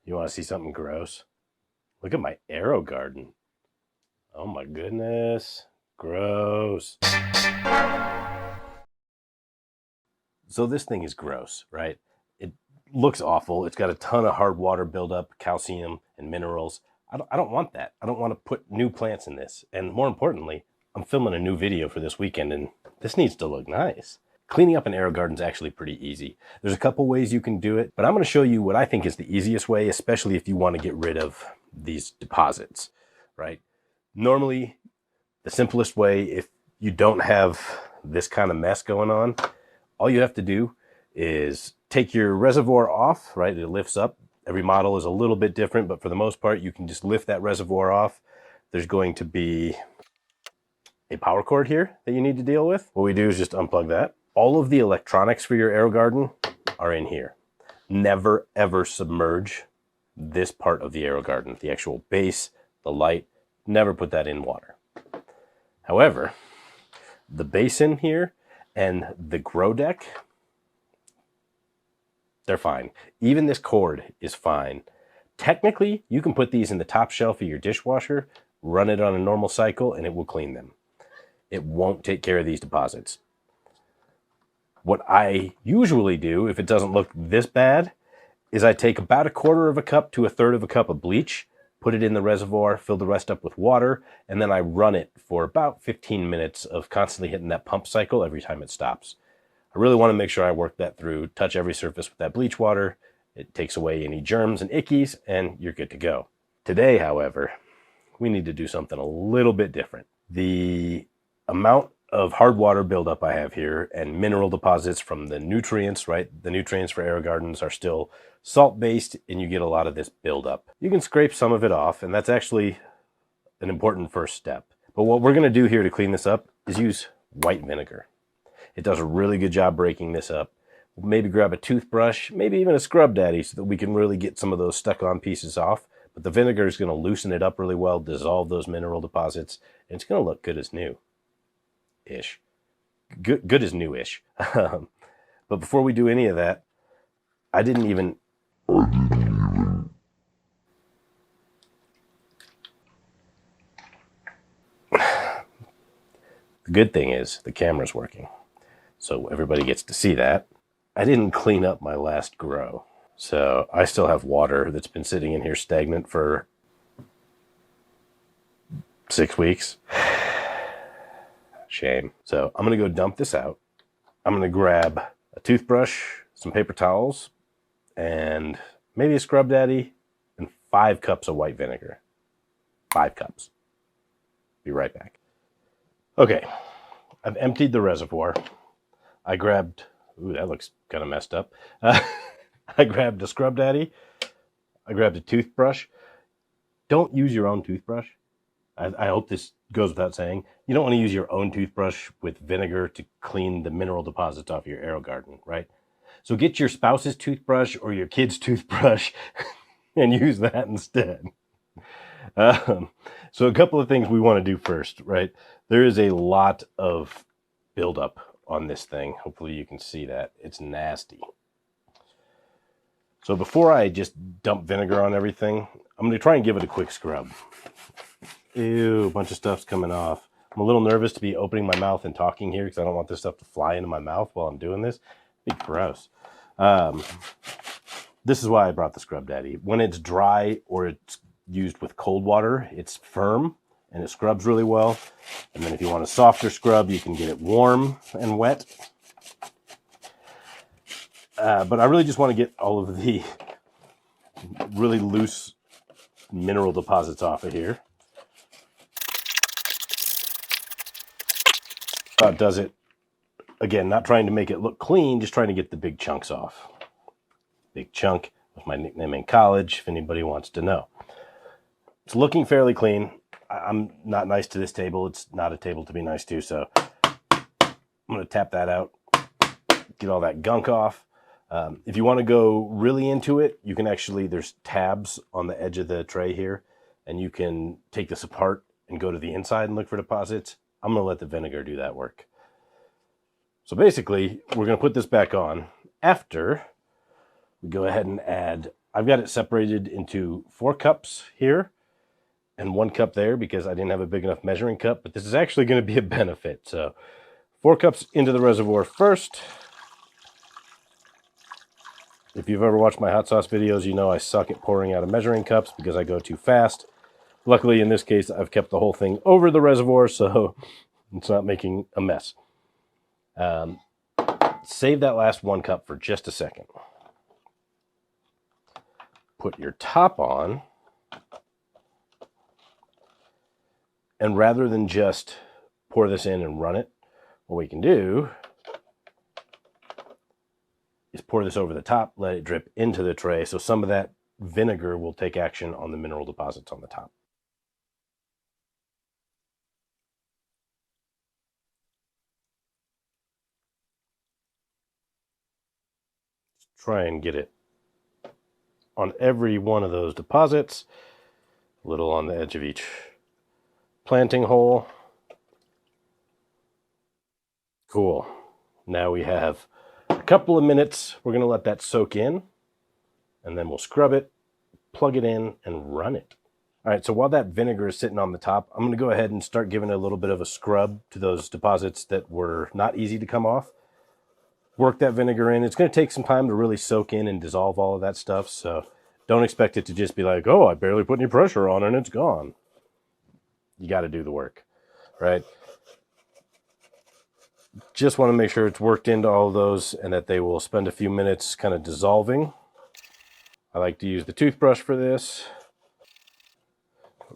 You want to see something gross? Look at my Aerogarden. Oh my goodness. Gross. So this thing is gross, right? It looks awful. It's got a ton of hard water buildup, calcium and minerals. I don't want that. I don't want to put new plants in this. And more importantly, I'm filming a new video for this weekend and this needs to look nice. Cleaning up an Aerogarden is actually pretty easy. There's a couple ways you can do it, but I'm going to show you what I think is the easiest way, especially if you want to get rid of these deposits, right? Normally, the simplest way, if you don't have this kind of mess going on, all you have to do is take your reservoir off, right? It lifts up. Every model is a little bit different, but for the most part, you can just lift that reservoir off. There's going to be a power cord here that you need to deal with. What we do is just unplug that. All of the electronics for your Aerogarden are in here. Never, ever submerge this part of the Aerogarden, the actual base, the light. Never put that in water. However, the basin here and the grow deck, they're fine. Even this cord is fine. Technically, you can put these in the top shelf of your dishwasher, run it on a normal cycle, and it will clean them. It won't take care of these deposits. What I usually do, if it doesn't look this bad, is I take about 1/4 cup to 1/3 cup of bleach, put it in the reservoir, fill the rest up with water, and then I run it for about 15 minutes of constantly hitting that pump cycle every time it stops. I really want to make sure I work that through, touch every surface with that bleach water. It takes away any germs and ickies, and you're good to go. Today, however, we need to do something a little bit different. The amount of hard water buildup I have here and mineral deposits from the nutrients, right? The nutrients for Aerogardens are still salt-based, and you get a lot of this buildup. You can scrape some of it off, and that's actually an important first step. But what we're going to do here to clean this up is use white vinegar. It does a really good job breaking this up. Maybe grab a toothbrush, maybe even a scrub daddy, so that we can really get some of those stuck-on pieces off. But the vinegar is going to loosen it up really well, dissolve those mineral deposits, and it's going to look good as new. Ish. Good as new-ish. But before we do any of that, I didn't even... The good thing is the camera's working, so everybody gets to see that. I didn't clean up my last grow, so I still have water that's been sitting in here stagnant for 6 weeks. Shame. So I'm going to go dump this out. I'm going to grab a toothbrush, some paper towels, and maybe a scrub daddy, and 5 cups of white vinegar. 5 cups. Be right back. Okay, I've emptied the reservoir. I grabbed, ooh, that looks kind of messed up. I grabbed a scrub daddy. I grabbed a toothbrush. Don't use your own toothbrush. I hope this goes without saying. You don't want to use your own toothbrush with vinegar to clean the mineral deposits off your Aerogarden, right? So get your spouse's toothbrush or your kid's toothbrush and use that instead. So a couple of things we want to do first, right? There is a lot of buildup on this thing. Hopefully you can see that. It's nasty. So before I just dump vinegar on everything, I'm going to try and give it a quick scrub. Ew, a bunch of stuff's coming off. I'm a little nervous to be opening my mouth and talking here because I don't want this stuff to fly into my mouth while I'm doing this. It'd be gross. This is why I brought the scrub daddy. When it's dry or it's used with cold water, it's firm and it scrubs really well. And then if you want a softer scrub, you can get it warm and wet. But I really just want to get all of the really loose mineral deposits off of here. Does it, again, not trying to make it look clean, just trying to get the big chunks off. Big chunk was my nickname in college, if anybody wants to know. It's looking fairly clean. I'm not nice to this table. It's not a table to be nice to, so I'm going to tap that out, get all that gunk off. If you want to go really into it, you can actually, there's tabs on the edge of the tray here, and you can take this apart and go to the inside and look for deposits. I'm going to let the vinegar do that work. So basically, we're going to put this back on after we go ahead and add, I've got it separated into 4 cups here and 1 cup there because I didn't have a big enough measuring cup, but this is actually going to be a benefit. So 4 cups into the reservoir first. If you've ever watched my hot sauce videos, you know I suck at pouring out of measuring cups because I go too fast. Luckily, in this case, I've kept the whole thing over the reservoir, so it's not making a mess. Save that last 1 cup for just a second. Put your top on. And rather than just pour this in and run it, what we can do is pour this over the top, let it drip into the tray, so some of that vinegar will take action on the mineral deposits on the top. Try and get it on every one of those deposits, a little on the edge of each planting hole. Cool. Now we have a couple of minutes. We're going to let that soak in, and then we'll scrub it, plug it in, and run it. All right, so while that vinegar is sitting on the top, I'm going to go ahead and start giving it a little bit of a scrub to those deposits that were not easy to come off. Work that vinegar in. It's going to take some time to really soak in and dissolve all of that stuff, so don't expect it to just be like, oh, I barely put any pressure on and it's gone. You got to do the work, right? Just want to make sure it's worked into all of those and that they will spend a few minutes kind of dissolving. I like to use the toothbrush for this.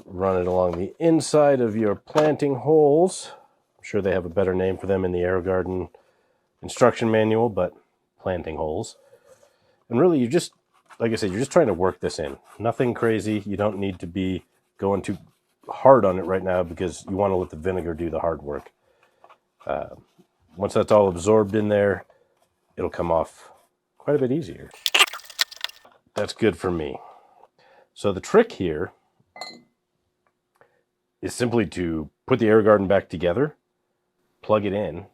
Run it along the inside of your planting holes. I'm sure they have a better name for them in the Aerogarden instruction manual, but planting holes. And really, you're just, like I said, you're just trying to work this in. Nothing crazy. You don't need to be going too hard on it right now because you want to let the vinegar do the hard work. Once that's all absorbed in there, it'll come off quite a bit easier. That's good for me. So the trick here is simply to put the Aerogarden back together, plug it in,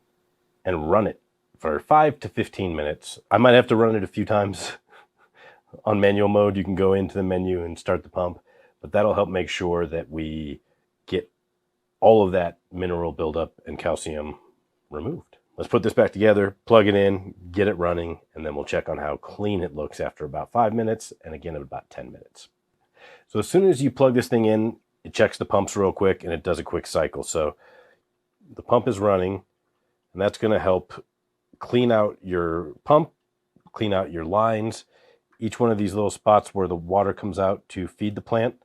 and run it for 5 to 15 minutes. I might have to run it a few times. On manual mode, you can go into the menu and start the pump, but that'll help make sure that we get all of that mineral buildup and calcium removed. Let's put this back together, plug it in, get it running, and then we'll check on how clean it looks after about 5 minutes, and again at about 10 minutes. So as soon as you plug this thing in, it checks the pumps real quick, and it does a quick cycle. So the pump is running, and that's going to help clean out your pump, clean out your lines, each one of these little spots where the water comes out to feed the plant.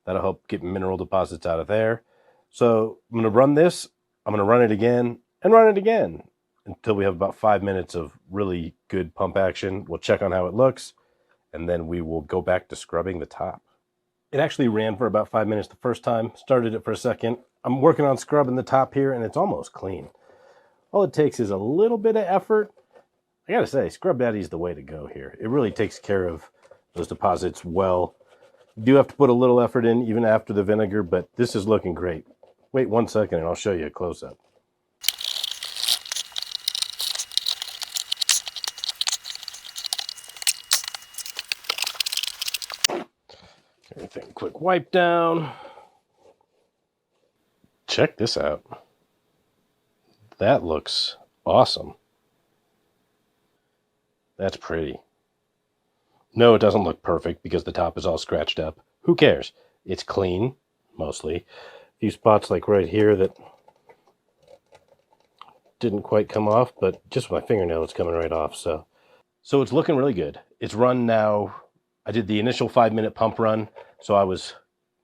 That'll help get mineral deposits out of there. So I'm going to run this, I'm going to run it again, and run it again until we have about 5 minutes of really good pump action. We'll check on how it looks, and then we will go back to scrubbing the top. It actually ran for about 5 minutes the first time, started it for a second. I'm working on scrubbing the top here, and it's almost clean. All it takes is a little bit of effort. I gotta say, Scrub Daddy is the way to go here. It really takes care of those deposits well. You do have to put a little effort in even after the vinegar, but this is looking great. Wait 1 second and I'll show you a close-up. Everything quick wipe down. Check this out. That looks awesome. That's pretty. No, it doesn't look perfect because the top is all scratched up. Who cares? It's clean, mostly. A few spots like right here that didn't quite come off, but just with my fingernail it's coming right off. So it's looking really good. It's run now. I did the initial 5-minute pump run, so I was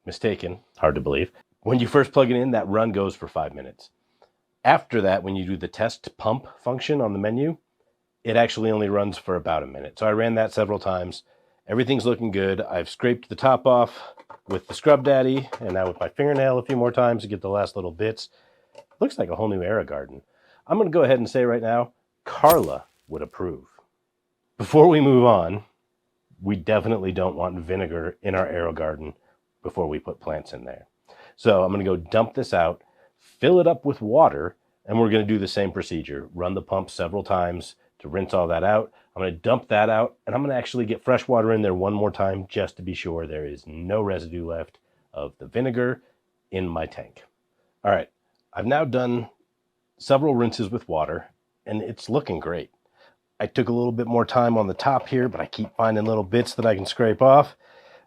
mistaken. Hard to believe. When you first plug it in, that run goes for 5 minutes. After that, when you do the test pump function on the menu, it actually only runs for about a minute. So I ran that several times. Everything's looking good. I've scraped the top off with the Scrub Daddy, and now with my fingernail a few more times to get the last little bits. Looks like a whole new Aerogarden. I'm going to go ahead and say right now, Carla would approve. Before we move on, we definitely don't want vinegar in our Aerogarden before we put plants in there. So I'm going to go dump this out, fill it up with water, and we're going to do the same procedure. Run the pump several times to rinse all that out. I'm going to dump that out, and I'm going to actually get fresh water in there one more time just to be sure there is no residue left of the vinegar in my tank. All right, I've now done several rinses with water, and it's looking great. I took a little bit more time on the top here, but I keep finding little bits that I can scrape off.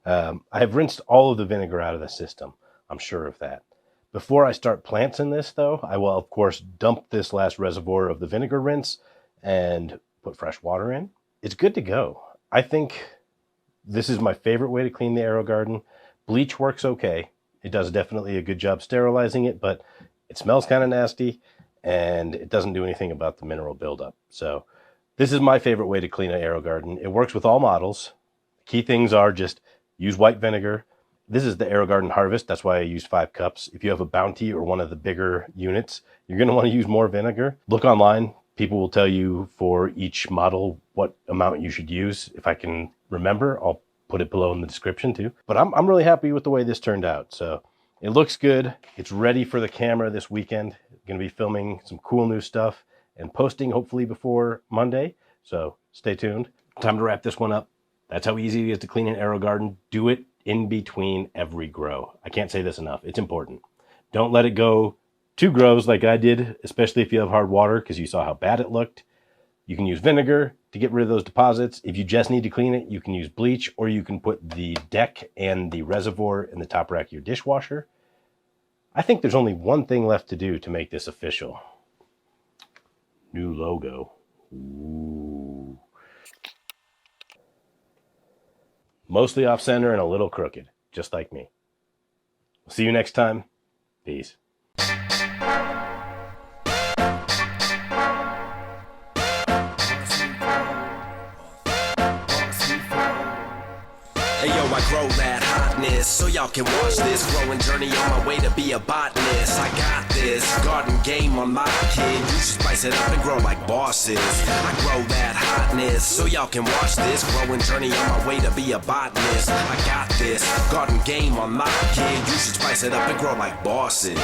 I have rinsed all of the vinegar out of the system. I'm sure of that. Before I start plants in this, though, I will, of course, dump this last reservoir of the vinegar rinse and put fresh water in. It's good to go. I think this is my favorite way to clean the Aerogarden. Bleach works okay. It does definitely a good job sterilizing it, but it smells kind of nasty, and it doesn't do anything about the mineral buildup. So this is my favorite way to clean an Aerogarden. It works with all models. Key things are just use white vinegar. This is the Aerogarden Harvest. That's why I used 5 cups. If you have a Bounty or one of the bigger units, you're going to want to use more vinegar. Look online. People will tell you for each model what amount you should use. If I can remember, I'll put it below in the description too. But I'm really happy with the way this turned out. So it looks good. It's ready for the camera this weekend. I'm going to be filming some cool new stuff and posting hopefully before Monday. So stay tuned. Time to wrap this one up. That's how easy it is to clean an Aerogarden. Do it in between every grow. I can't say this enough. It's important. Don't let it go 2 grows like I did, especially if you have hard water, because you saw how bad it looked. You can use vinegar to get rid of those deposits. If you just need to clean it, you can use bleach, or you can put the deck and the reservoir in the top rack of your dishwasher. I think there's only one thing left to do to make this official. New logo. Ooh. Mostly off center and a little crooked, just like me. See you next time. Peace. Hey yo, I grow that hotness so y'all can watch this growing journey on my way to be a botanist. I got this garden game on my kid. You should spice it up and grow like bosses. I grow that hotness so y'all can watch this growing journey on my way to be a botanist. I got this garden game on my kid. You should spice it up and grow like bosses.